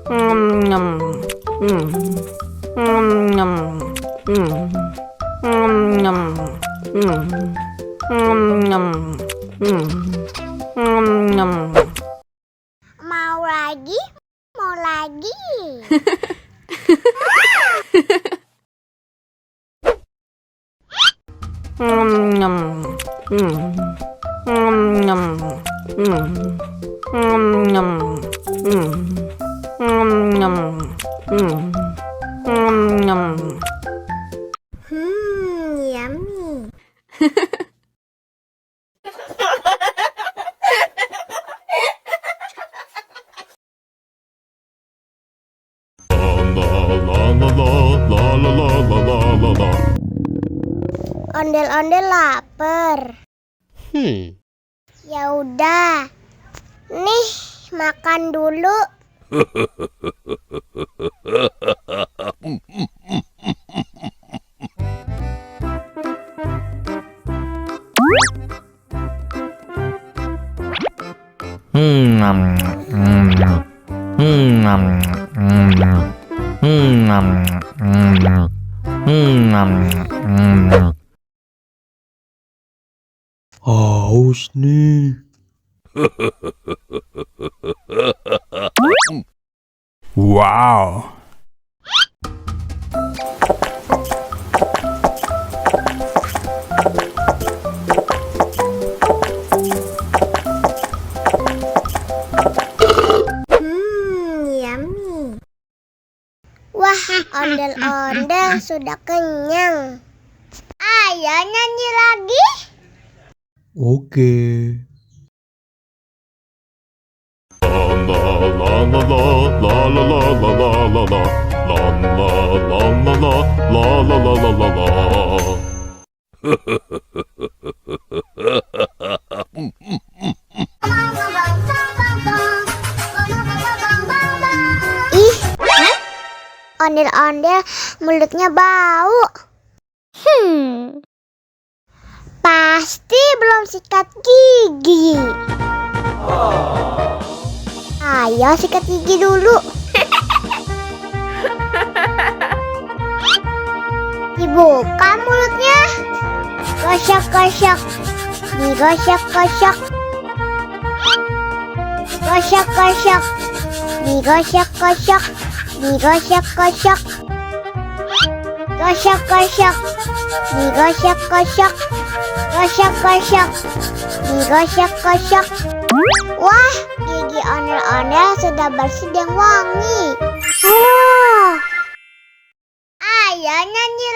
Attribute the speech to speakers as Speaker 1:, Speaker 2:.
Speaker 1: Nyam. Nyam. Nyam. Nyam. Nyam.
Speaker 2: Mau lagi? Mau lagi?
Speaker 1: Nyam. Nyam. Nyam. Nyam. Nyam.
Speaker 2: Yummy. Ondel-ondel lapar. Ya udah. Nih, makan dulu.
Speaker 3: Haus nih. Wow.
Speaker 2: Yummy. Wah, ondel-ondel sudah kenyang. Ayo nyanyi lagi.
Speaker 3: Oke.
Speaker 2: Ih, ondel-ondel mulutnya bau. Pasti belum sikat gigi. Ayo sikat gigi dulu. Dibuka mulutnya. Gosok-gosok. Digosok-gosok. Gosok-gosok. Digosok-gosok. Digosok-gosok. Gosok-gosok. Digosok-gosok. Gosok-gosok. Digosok-gosok. Wah, gigi ondel-ondel sudah bersih dan wangi. Ayo nyanyi